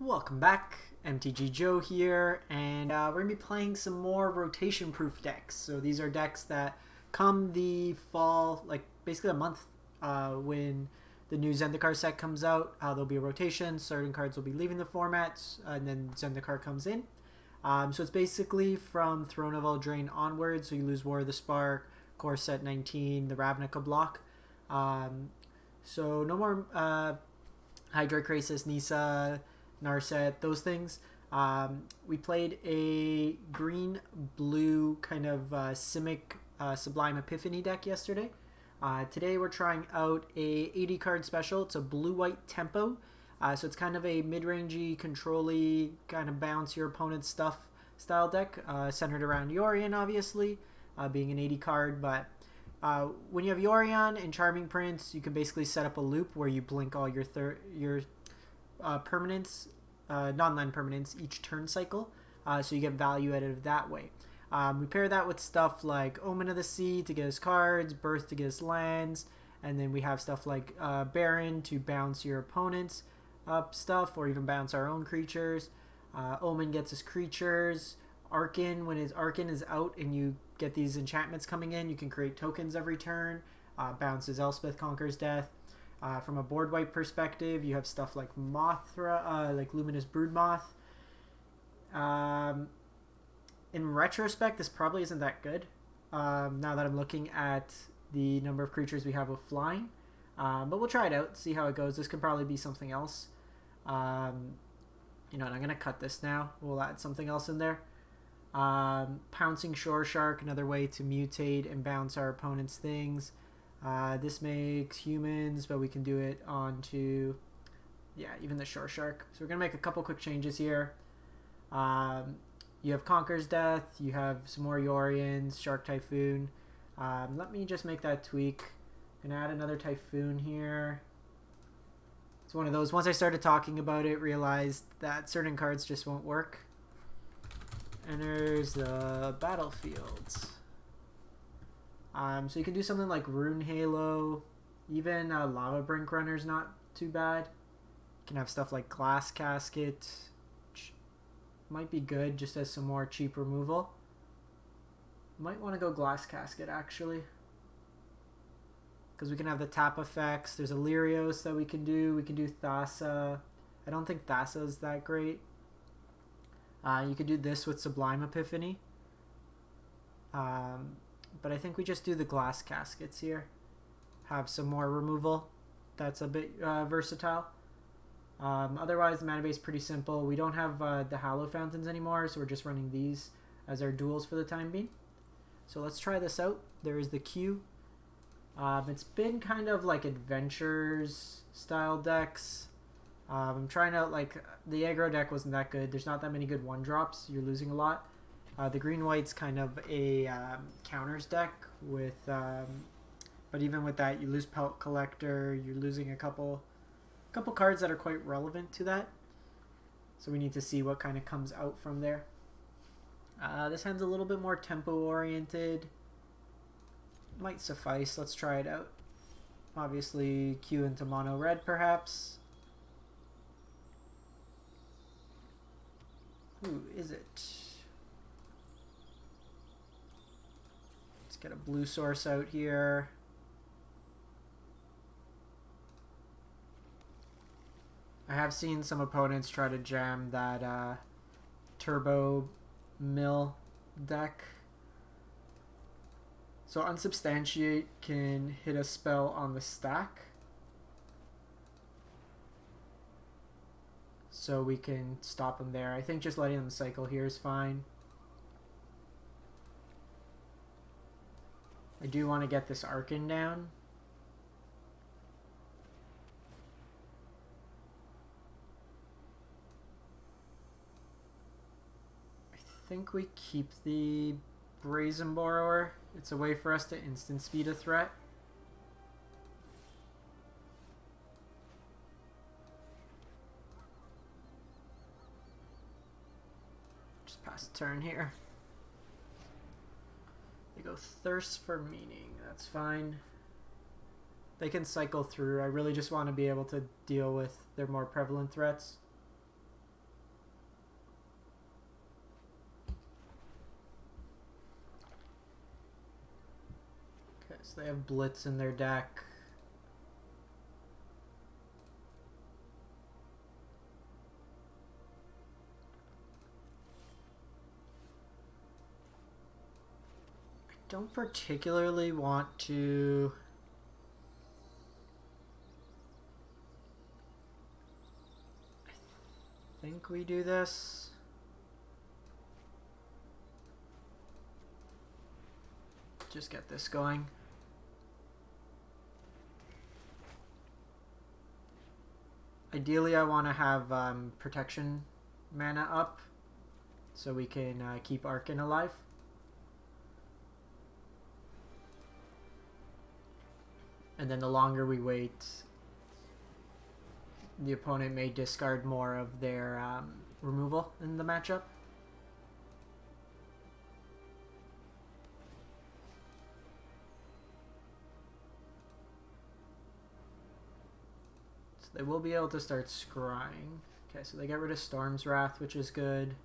Welcome back, MTG Joe here, and we're going to be playing some more rotation-proof decks. So these are decks that come the fall, like basically a month when the new Zendikar set comes out. There'll be a rotation, certain cards will be leaving the formats, and then Zendikar comes in. So it's basically from Throne of Eldraine onwards, so you lose War of the Spark, Core Set 19, the Ravnica block. So no more Hydra Crisis, Nisa, Narset, those things. We played a green-blue kind of Simic Sublime Epiphany deck yesterday. Today we're trying out a 80 card special. It's a blue-white tempo. So it's kind of a mid-rangey, control-y, kind of bounce your opponent's stuff style deck, centered around Yorion, obviously, being an 80 card. But when you have Yorion and Charming Prince, you can basically set up a loop where you blink all your permanents, non-land permanents, each turn cycle, so you get value out of that way. We pair that with stuff like Omen of the Sea to get us cards, Birth to get us lands, and then we have stuff like Baron to bounce your opponent's up stuff, or even bounce our own creatures. Omen gets us creatures. Arkin, when his Arkin is out and you get these enchantments coming in, you can create tokens every turn. Bounces Elspeth Conquers Death. From a board wipe perspective, you have stuff like Mothra, like Luminous Broodmoth. In retrospect, this probably isn't that good. Now that I'm looking at the number of creatures we have with flying. But we'll try it out, see how it goes. This could probably be something else. And I'm going to cut this now. We'll add something else in there. Pouncing Shore Shark, another way to mutate and bounce our opponent's things. This makes humans, but we can do it onto, even the Shore Shark. So we're going to make a couple quick changes here. You have Conquer's Death, you have some more Yorions, Shark Typhoon. Let me just make that tweak. I'm going to add another Typhoon here. It's one of those, once I started talking about it, realized that certain cards just won't work. Enters the battlefield. So you can do something like Rune Halo, even Lava Brink Runner's not too bad. You can have stuff like Glass Casket, which might be good just as some more cheap removal. Might want to go Glass Casket actually, because we can have the tap effects. There's Illyrios that we can do. We can do Thassa. I don't think Thassa is that great. You could do this with Sublime Epiphany. But I think we just do the Glass Caskets here. Have some more removal. That's a bit versatile. Otherwise, the mana base is pretty simple. We don't have the Hallow Fountains anymore, so we're just running these as our duels for the time being. So let's try this out. There is the queue. It's been kind of like adventures style decks. I'm trying out, like, the aggro deck wasn't that good. There's not that many good one drops. You're losing a lot. The green-white's kind of a counters deck with, but even with that, you lose Pelt Collector. You're losing a couple cards that are quite relevant to that. So we need to see what kind of comes out from there. This hand's a little bit more tempo-oriented. Might suffice. Let's try it out. Obviously, Q into mono red, perhaps. Who is it? Let's get a blue source out here. I have seen some opponents try to jam that Turbo Mill deck. So Unsubstantiate can hit a spell on the stack. So we can stop them there. I think just letting them cycle here is fine. I do want to get this Arkin down. I think we keep the Brazen Borrower. It's a way for us to instant speed a threat. Just pass the turn here. They go Thirst for Meaning. That's fine. They can cycle through. I really just want to be able to deal with their more prevalent threats. So they have Blitz in their deck. I don't particularly want to... I think we do this. Just get this going. Ideally, I want to have protection mana up so we can keep Arkin alive. And then the longer we wait, the opponent may discard more of their removal in the matchup. So they will be able to start scrying. Okay, so they get rid of Storm's Wrath, which is good.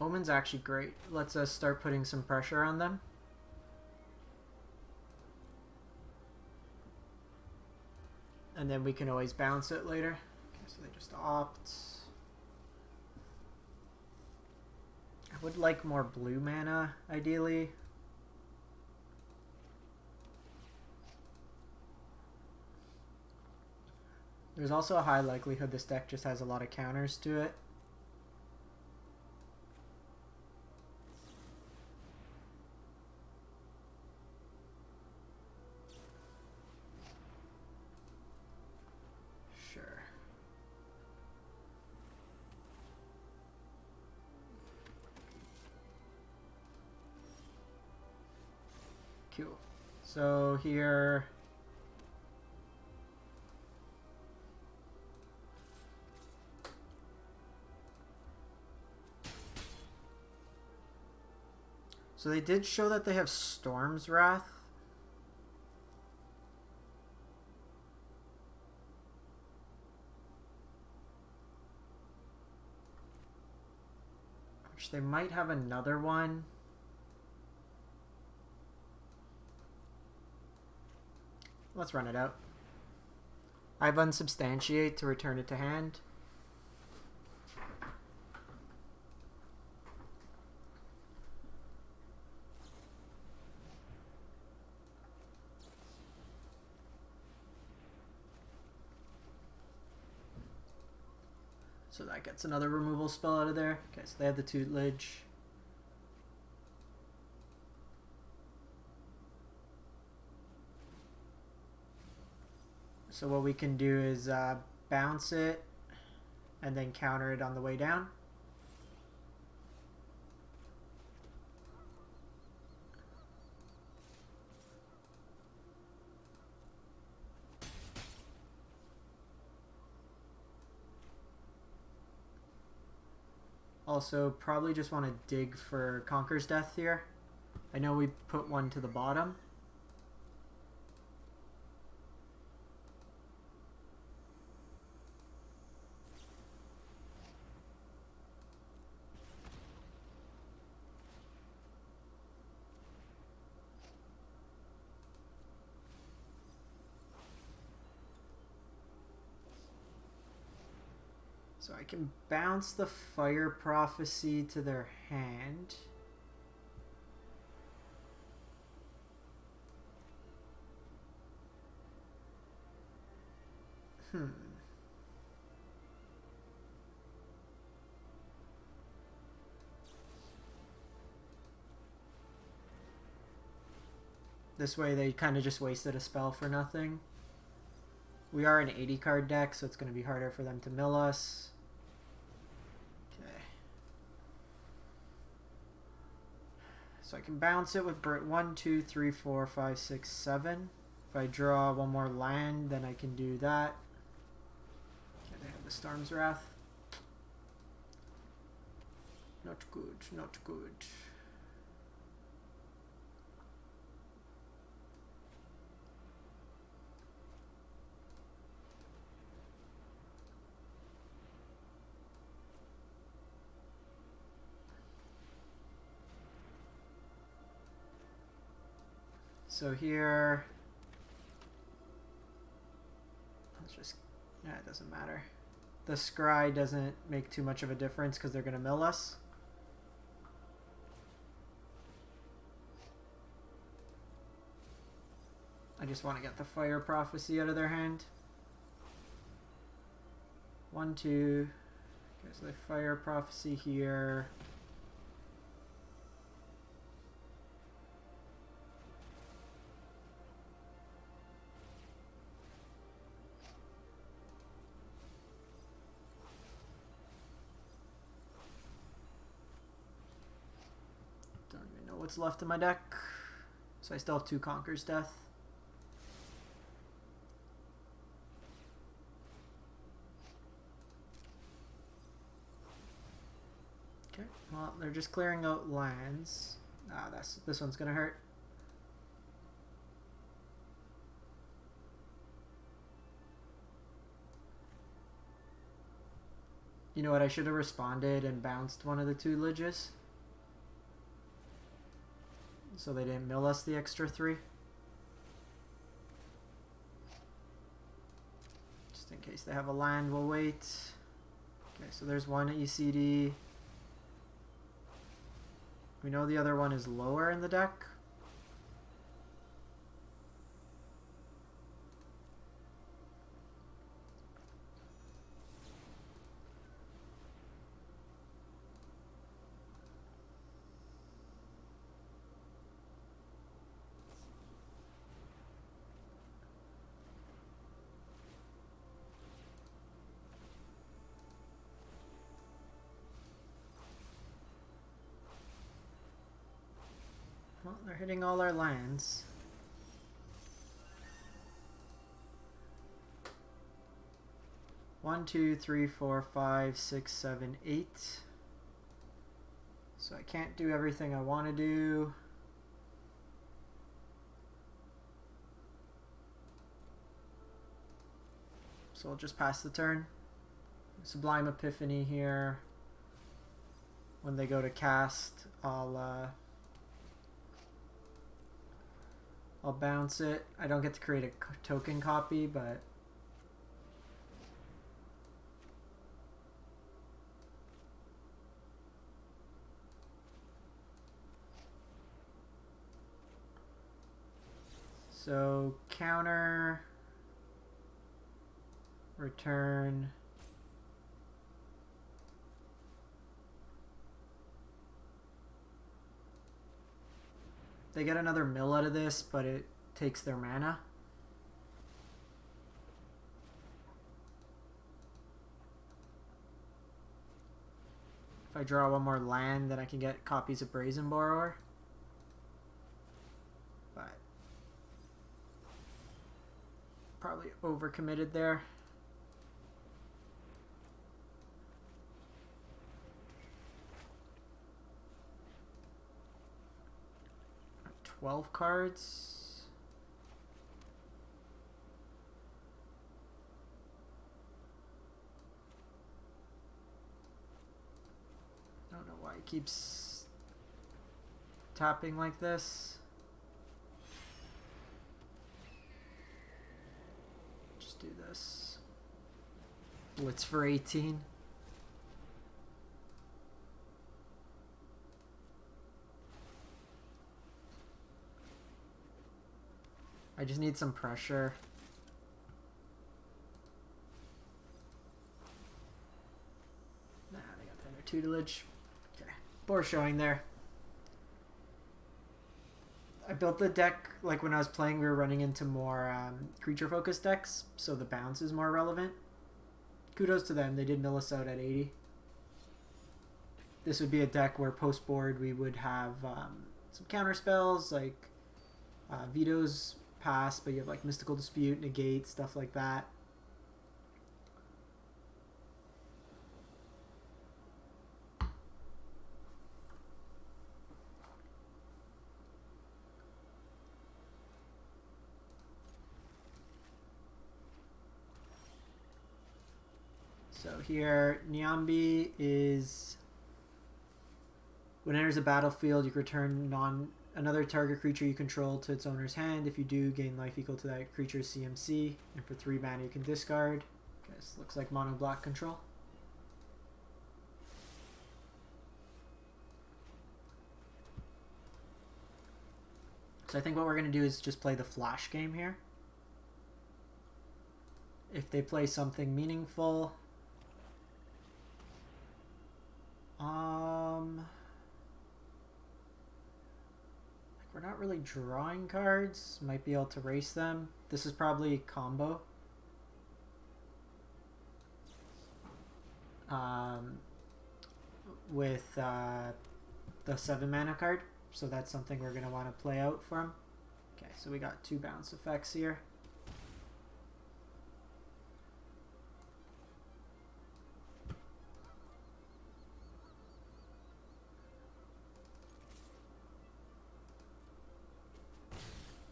Omen's actually great. Lets us start putting some pressure on them. And then we can always bounce it later. Okay, so they just opt. I would like more blue mana, ideally. There's also a high likelihood this deck just has a lot of counters to it. Cool. So here... So they did show that they have Storm's Wrath. Which they might have another one. Let's run it out. I have Unsubstantiate to return it to hand. So that gets another removal spell out of there. Okay, so they have the Tutelage. So what we can do is bounce it and then counter it on the way down. Also, probably just want to dig for Conquer's Death here. I know we put one to the bottom. So I can bounce the Fire Prophecy to their hand. This way they kind of just wasted a spell for nothing. We are an 80 card deck, so it's going to be harder for them to mill us. Okay. So I can bounce it with 1, 2, 3, 4, 5, 6, 7. If I draw one more land, then I can do that. Okay, they have the Storm's Wrath. Not good, not good. so here, let's just, yeah, it doesn't matter. The scry doesn't make too much of a difference because they're going to mill us. I just want to get the Fire Prophecy out of their hand. 1, 2. Okay, so the Fire Prophecy here. Don't even know what's left in my deck. So I still have 2 Conquer's Death. Okay, well, they're just clearing out lands. Ah, this one's gonna hurt. You know what, I should have responded and bounced one of the 2 Lidges. So they didn't mill us the extra 3. Just in case they have a land, we'll wait. Okay, so there's one ECD. We know the other one is lower in the deck. Well, they're hitting all our lands. One, two, three, four, five, six, 7, 8. So I can't do everything I want to do. So I'll just pass the turn. Sublime Epiphany here. When they go to cast, I'll bounce it. I don't get to create a token copy, but so counter, return. They get another mill out of this, but it takes their mana. If I draw one more land, then I can get copies of Brazen Borrower. But probably overcommitted there. 12 cards. I don't know why it keeps tapping like this. Just do this. Blitz for 18. I just need some pressure. Nah, they got the inner tutelage. Okay, board showing there. I built the deck, like when I was playing, we were running into more creature-focused decks, so the bounce is more relevant. Kudos to them, they did mill us out at 80. This would be a deck where post-board we would have some counter spells, like Veto's Pass, but you have like Mystical Dispute, Negate, stuff like that. So here, Nyambi is when it enters a battlefield, you can return another target creature you control to its owner's hand. If you do, gain life equal to that creature's CMC. And for 3 mana, you can discard. Okay, this looks like mono black control. So I think what we're going to do is just play the flash game here. If they play something meaningful, we're not really drawing cards. Might be able to race them. This is probably combo. With the 7 mana card. So that's something we're going to want to play out for him. Okay, so we got 2 bounce effects here.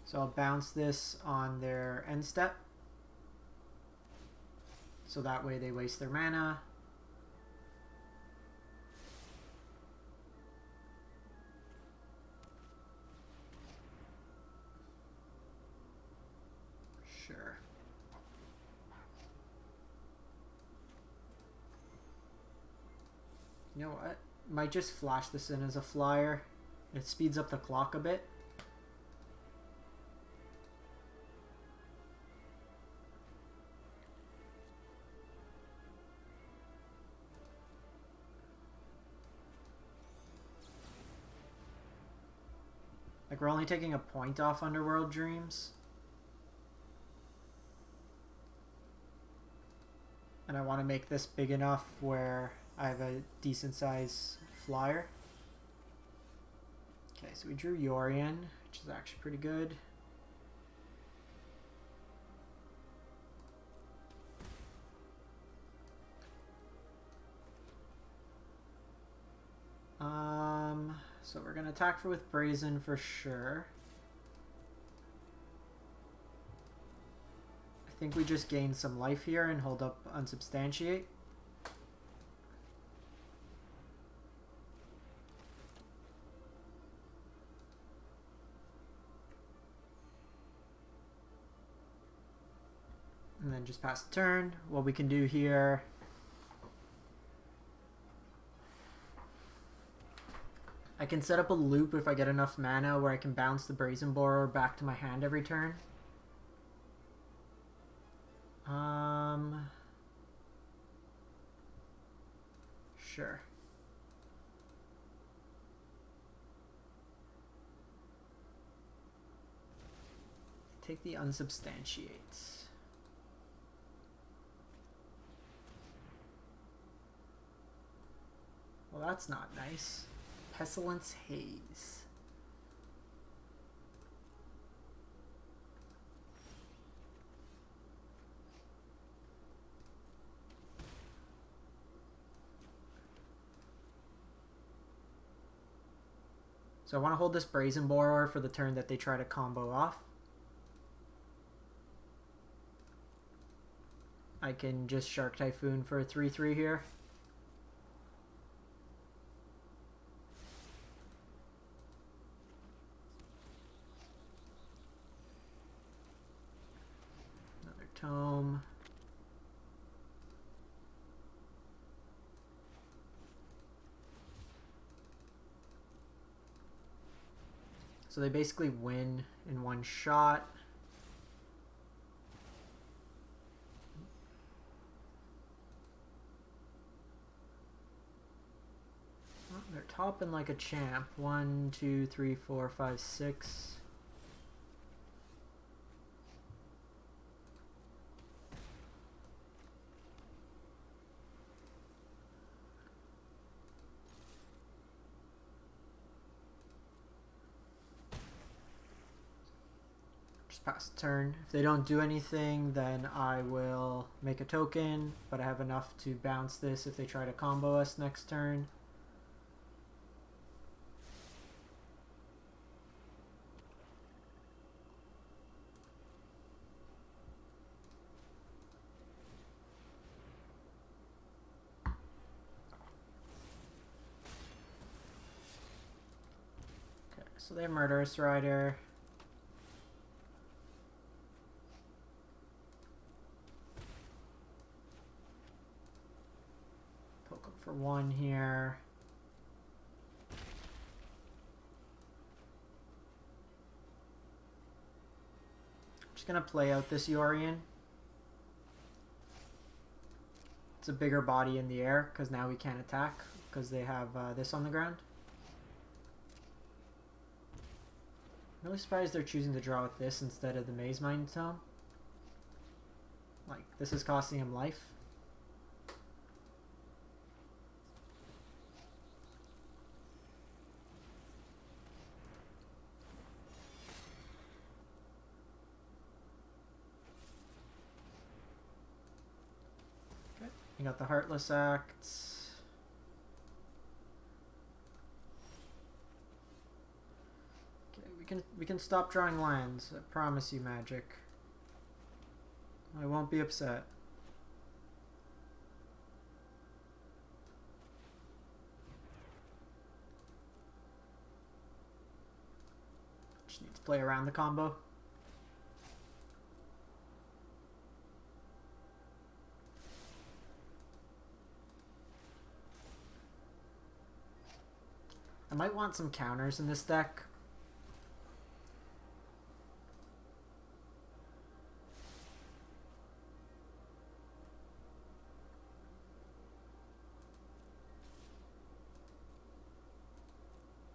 So I'll bounce this on their end step. So that way they waste their mana. Sure. You know what? Might just flash this in as a flyer. It speeds up the clock a bit. Like, we're only taking a point off Underworld Dreams. And I want to make this big enough where I have a decent size flyer. Okay, so we drew Yorion, which is actually pretty good. So we're gonna attack with Brazen for sure. I think we just gain some life here and hold up Unsubstantiate. And then just pass the turn. What we can do here, I can set up a loop if I get enough mana where I can bounce the Brazen Borer back to my hand every turn. Sure. Take the Unsubstantiate. Well, that's not nice. Pestilence Haze. So I want to hold this Brazen Borer for the turn that they try to combo off. I can just Shark Typhoon for a 3/3 here. Another Tome. So they basically win in one shot. Oh, they're topping like a champ. 1, 2, 3, 4, 5, 6. Pass the turn. If they don't do anything, then I will make a token, but I have enough to bounce this if they try to combo us next turn. So they have Murderous Rider. Poke him for 1 here. Just gonna play out this Yorion. It's a bigger body in the air because now we can't attack because they have this on the ground. I'm really surprised they're choosing to draw with this instead of the Maze Mind Tome. Like, this is costing him life. Okay, you got the Heartless Act. We can stop drawing lands. I promise you, Magic. I won't be upset. Just need to play around the combo. I might want some counters in this deck.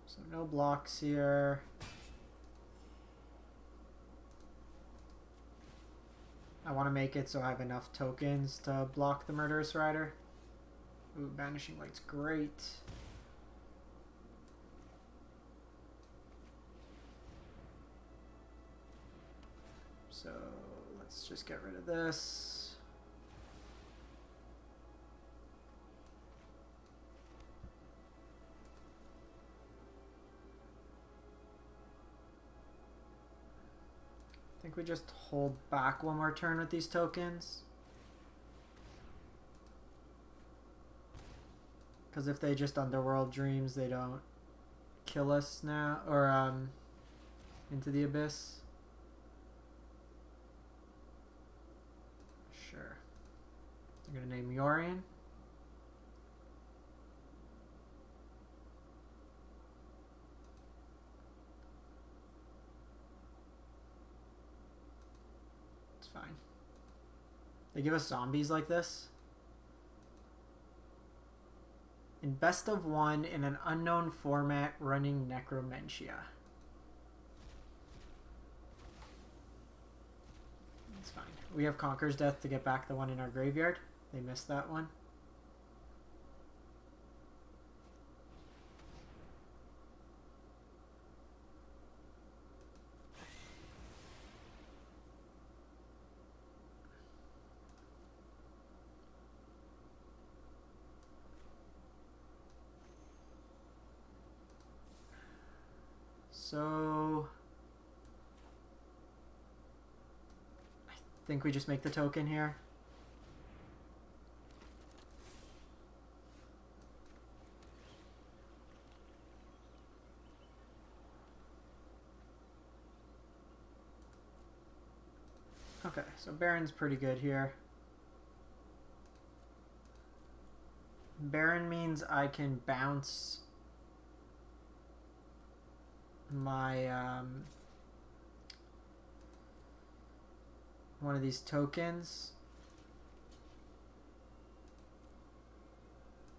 So no blocks here. I want to make it so I have enough tokens to block the Murderous Rider. Ooh, Banishing Light's great. So let's just get rid of this. I think we just hold back 1 more turn with these tokens. Because if they just Underworld Dreams, they don't kill us now, or into the Abyss. Sure. I'm gonna name Yorion. It's fine. They give us zombies like this. In best of 1 in an unknown format running Necromentia. It's fine. We have Conqueror's Death to get back the one in our graveyard. They missed that one. So I think we just make the token here. Okay, so Baron's pretty good here. Baron means I can bounce my one of these tokens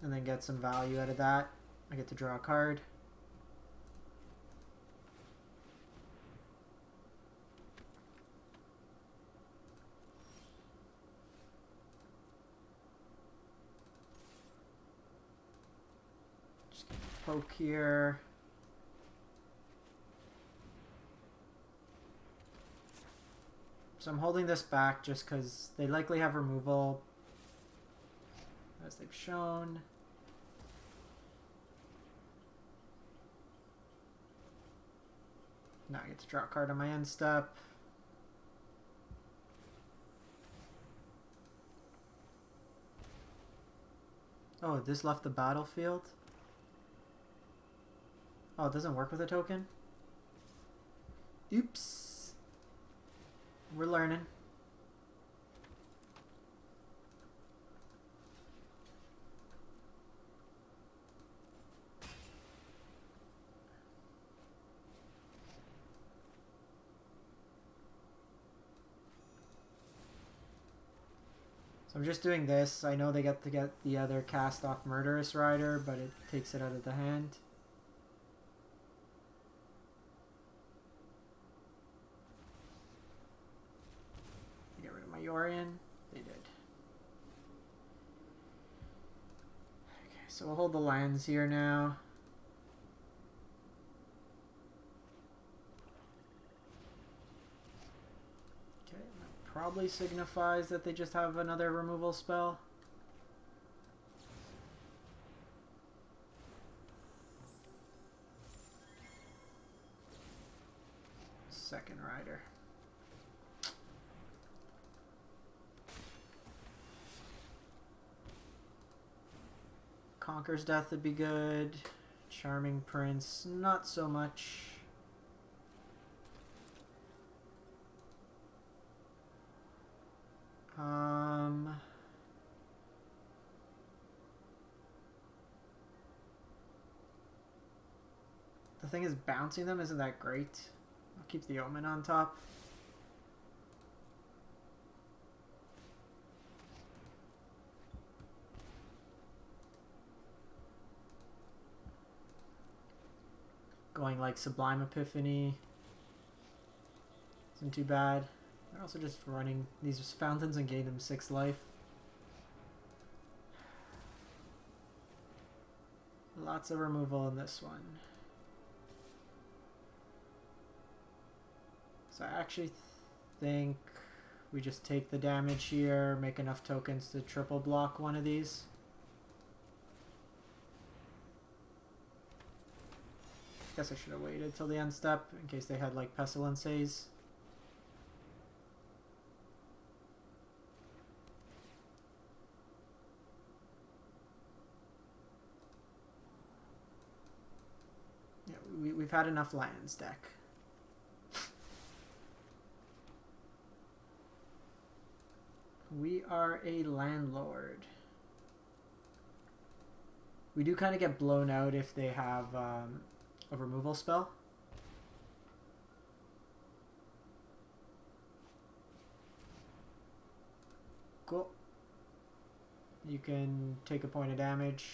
and then get some value out of that. I get to draw a card. Just gonna poke here. So I'm holding this back just because they likely have removal, as they've shown. Now I get to draw a card on my end step. Oh, this left the battlefield? Oh, it doesn't work with a token? Oops. We're learning. So I'm just doing this. I know they get to get the other cast off Murderous Rider, but it takes it out of the hand. Get rid of my Yorion. They did. Okay, so we'll hold the lands here now. Okay, that probably signifies that they just have another removal spell. Second Rider. Conquer's Death would be good. Charming Prince, not so much. The thing is, bouncing them isn't that great. I'll keep the Omen on top. Going like Sublime Epiphany isn't too bad. They're also just running these fountains and gain them 6 life. Lots of removal in this one. So I actually think we just take the damage here, make enough tokens to triple block one of these. Guess I should have waited till the end step in case they had like Pestilence Haze. Yeah, we've had enough lands, deck. We are a landlord. We do kind of get blown out if they have a removal spell. Cool. You can take a point of damage.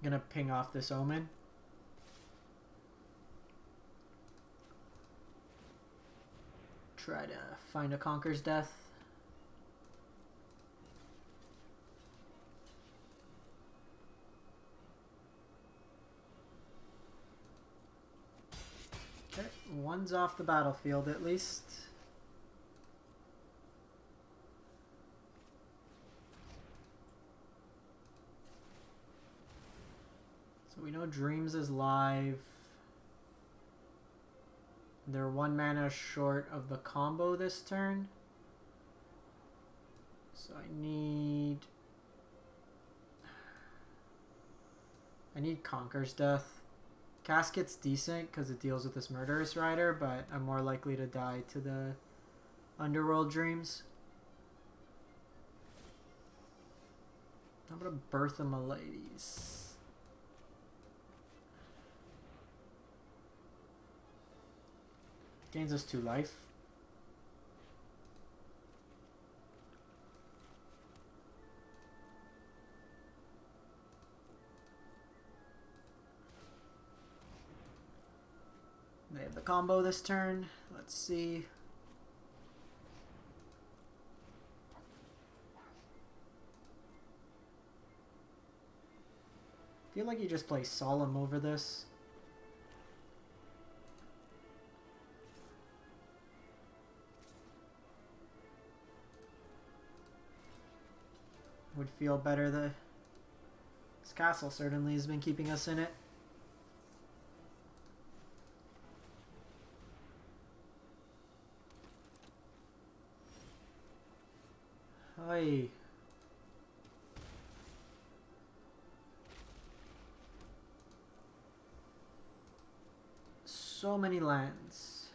Gonna ping off this Omen. Try to find a Conquer's Death. Okay, one's off the battlefield at least. So we know Dreams is live. They're 1 mana short of the combo this turn. So I need Conquer's Death. Casket's decent because it deals with this Murderous Rider, but I'm more likely to die to the Underworld Dreams. How about a Birth of Miladies? Gains us 2 life. They have the combo this turn. Let's see. I feel like you just play Solemn over this. Would feel better. This castle certainly has been keeping us in it. Hi. many lands.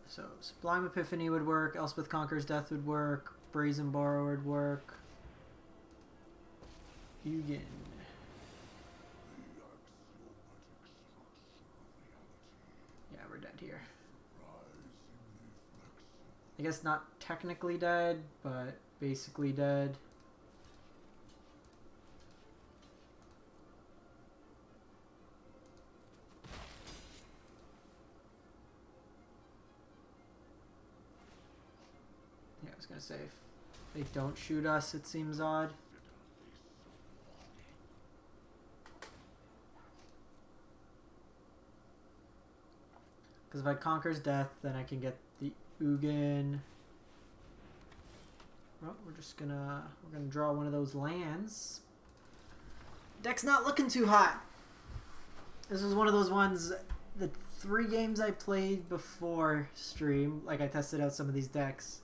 So Sublime Epiphany would work, Elspeth Conquers Death would work, Brazen Borrower would work. Ugin. Yeah, we're dead here. I guess not technically dead, but basically dead. Yeah, I was gonna say, if they don't shoot us, it seems odd. Because if I Conquers Death, then I can get the Ugin. Well, we're gonna draw one of those lands. Deck's not looking too hot. This was one of those ones, the 3 games I played before stream, like I tested out some of these decks,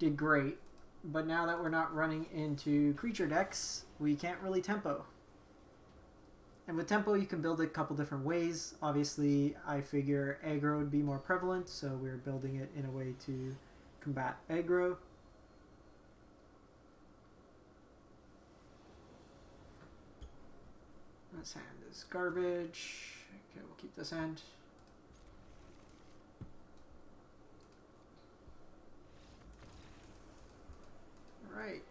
did great. But now that we're not running into creature decks, we can't really tempo. And with tempo, you can build it a couple different ways. Obviously, I figure aggro would be more prevalent, so we're building it in a way to combat aggro. This hand is garbage. Okay, we'll keep this hand. Alright.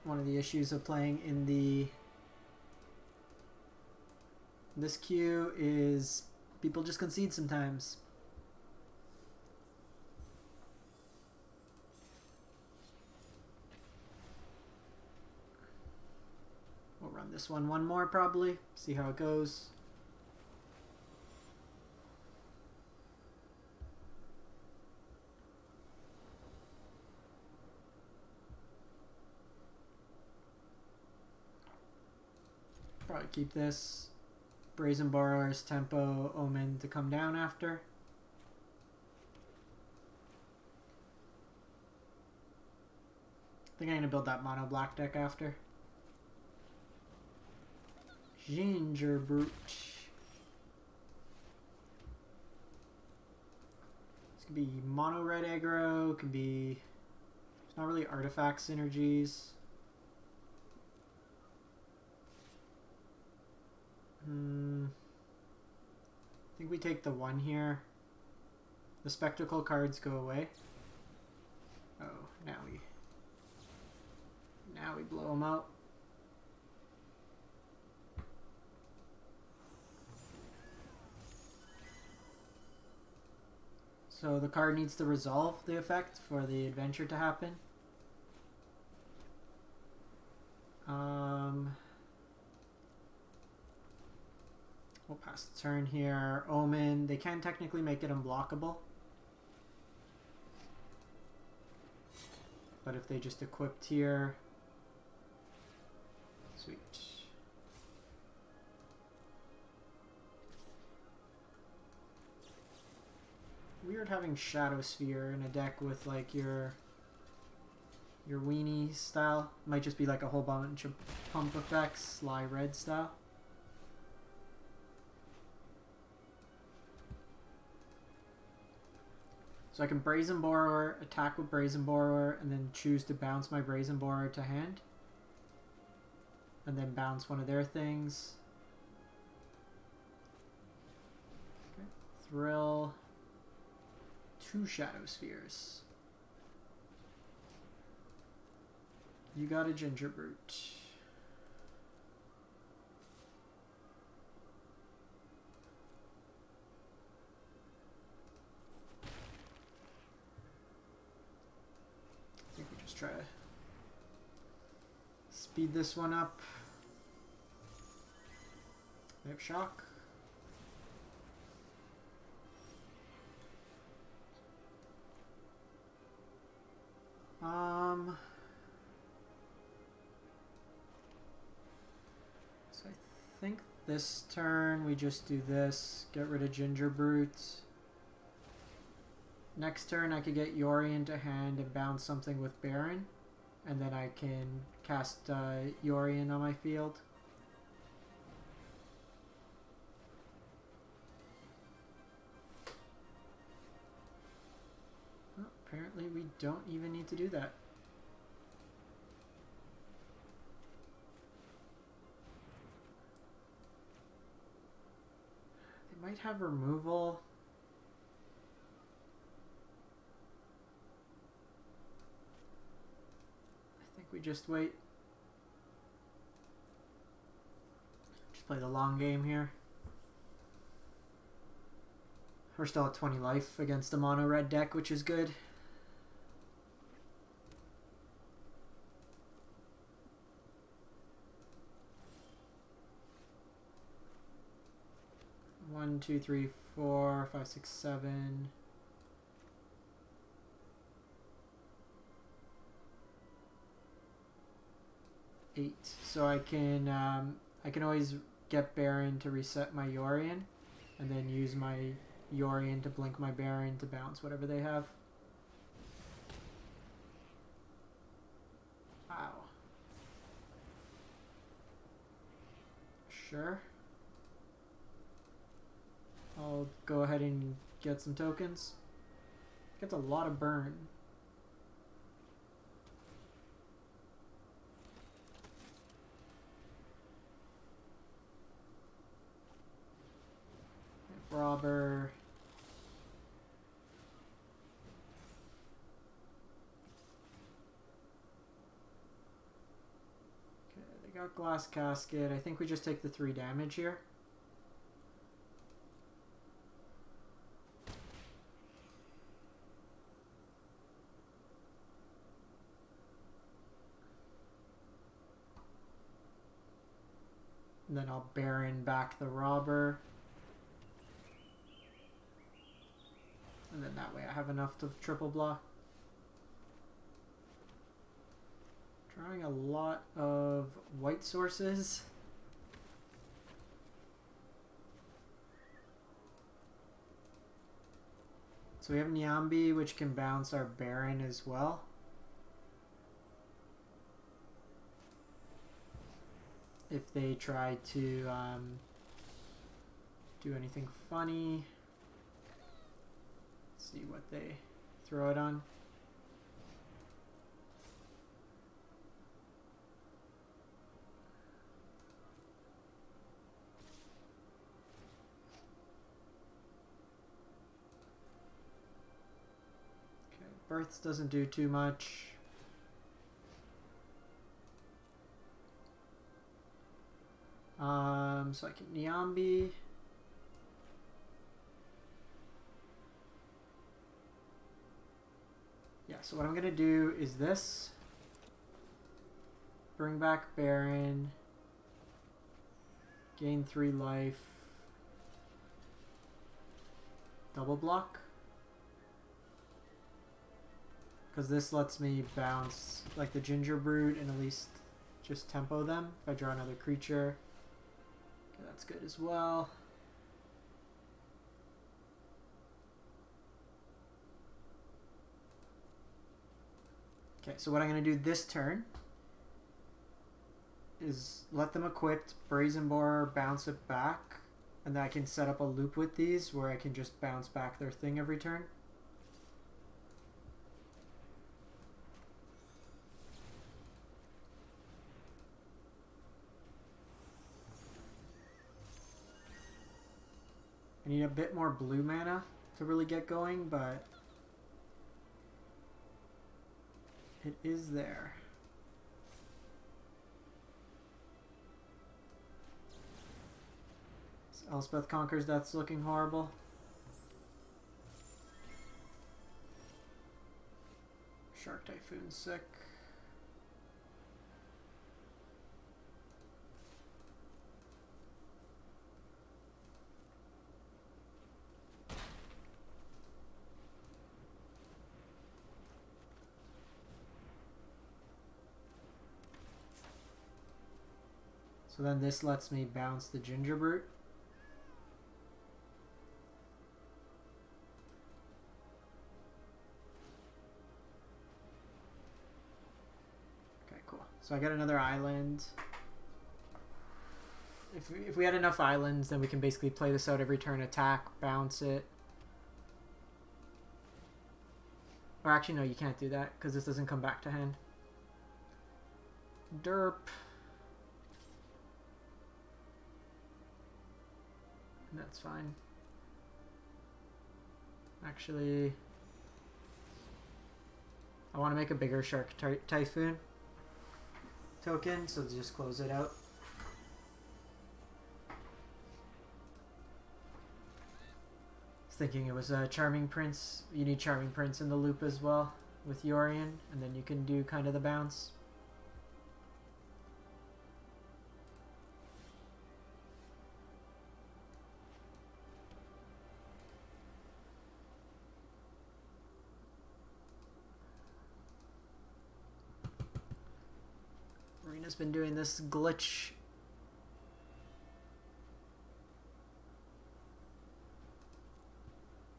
One of the issues of playing in this queue is people just concede sometimes. We'll run this one more probably, see how it goes. Probably keep this. Brazen Borrower's Tempo Omen to come down after. I think I'm going to build that mono black deck after. Ginger Brute. This could be mono red aggro, could be... It's not really artifact synergies. I think we take the 1 here. The spectacle cards go away. Oh, now we blow them out. So the card needs to resolve the effect for the adventure to happen. We'll pass the turn here. Omen, they can technically make it unblockable. But if they just equipped here... Sweet. Weird having Shadow Sphere in a deck with like your weenie style. Might just be like a whole bunch of pump effects, Sly Red style. So I can Brazen Borrower, attack with Brazen Borrower, and then choose to bounce my Brazen Borrower to hand. And then bounce one of their things. Okay. Thrill. 2 Shadow Spheres. You got a Ginger Brute. I think we just try to speed this one up. We have Shock. So I think this turn we just do this, get rid of Ginger Brute. Next turn I could get Yori into hand and bounce something with Baron and then I can cast Yorion on my field. Oh, apparently we don't even need to do that. They might have removal. I think we just wait. Just play the long game here. We're still at 20 life against a mono red deck, which is good. One, two, three, 4, 5, 6, 7. Eight. So I can always get Baron to reset my Yorion, and then use my Yorion to blink my Baron to bounce whatever they have. Wow. Sure. I'll go ahead and get some tokens. Gets a lot of burn. Robber. Okay, they got Glass Casket. I think we just take the 3 damage here. And then I'll Baron back the Robber. And then that way I have enough to triple block. Drawing a lot of white sources. So we have Nyambi, which can bounce our Baron as well. If they try to do anything funny. Let's see what they throw it on. Okay, Births doesn't do too much. So I can Nyambi. Yeah, so what I'm gonna do is this. Bring back Baron. Gain 3 life. Double block. Because this lets me bounce like the Ginger Brood and at least just tempo them if I draw another creature. Okay, that's good as well. Okay, so what I'm going to do this turn is let them equipped, Brazen Borer, bounce it back, and then I can set up a loop with these where I can just bounce back their thing every turn. I need a bit more blue mana to really get going, but it is there. Elspeth Conquers Death's looking horrible. Shark Typhoon's sick. So then this lets me bounce the Ginger Brute. So I got another island. If we had enough islands, then we can basically play this out every turn, attack, bounce it. Or actually, no, you can't do that because this doesn't come back to hand. Derp. That's fine. Actually, I want to make a bigger Shark Typhoon token, so just close it out. I was thinking it was a Charming Prince. You need Charming Prince in the loop as well with Yorion, and then you can do kind of the bounce. Arena's been doing this glitch.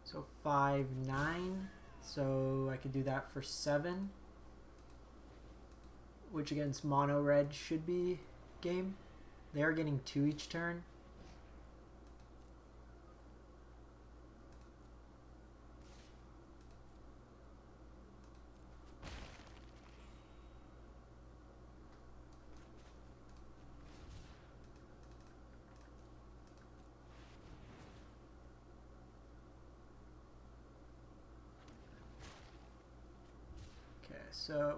So 5, 9. So I could do that for 7. Which against mono red should be game. They are getting 2 each turn. So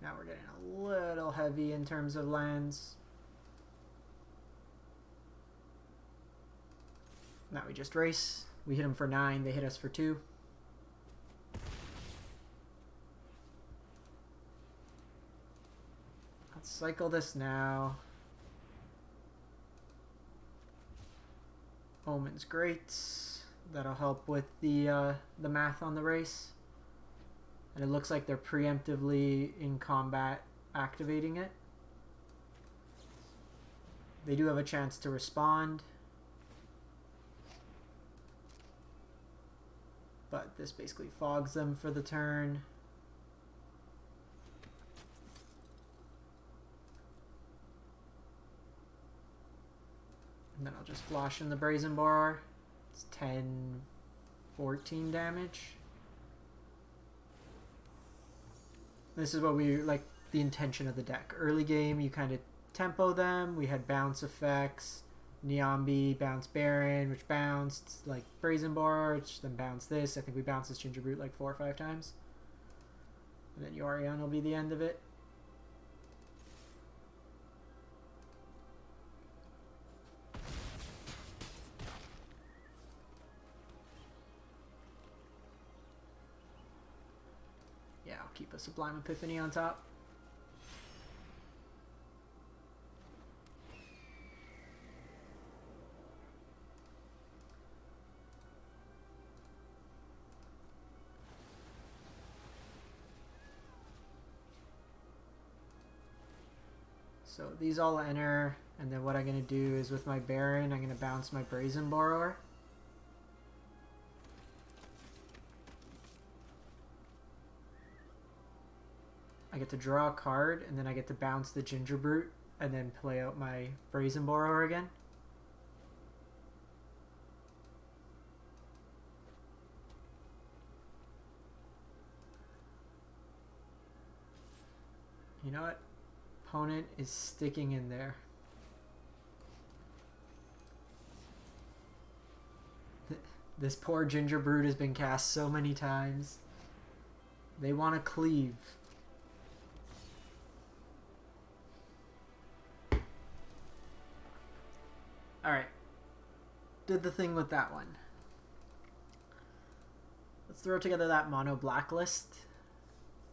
now we're getting a little heavy in terms of lands. Now we just race. We hit them for 9, they hit us for 2. Let's cycle this now. Omen's great. That'll help with the math on the race. And it looks like they're preemptively in combat activating it. They do have a chance to respond. But this basically fogs them for the turn. And then I'll just flash in the Brazen Borer. It's 10, 14 damage. This is what we like, the intention of the deck. Early game, you kind of tempo them. We had bounce effects, Niambi, bounce Baron, which bounced, like Brazen Borer, which then bounced this. I think we bounced this Ginger Brute like 4 or 5 times. And then Yorion will be the end of it. Keep a Sublime Epiphany on top. So these all enter, and then what I'm going to do is with my Baron, I'm going to bounce my Brazen Borrower. I get to draw a card, and then I get to bounce the Ginger Brute, and then play out my Brazen Borrower again. You know what? Opponent is sticking in there. This poor Ginger Brute has been cast so many times. They want to cleave. Alright. Did the thing with that one. Let's throw together that mono blacklist.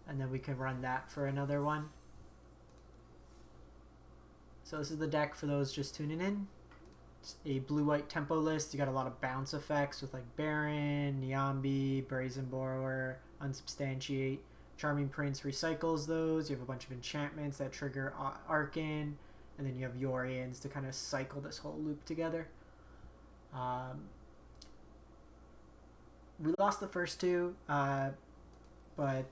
And then we can run that for another one. So this is the deck for those just tuning in. It's a blue-white tempo list. You got a lot of bounce effects with like Baron, Niambi, Brazen Borrower, Unsubstantiate. Charming Prince recycles those. You have a bunch of enchantments that trigger Arcane. And then you have Yorions to kind of cycle this whole loop together. We lost the first two, but that was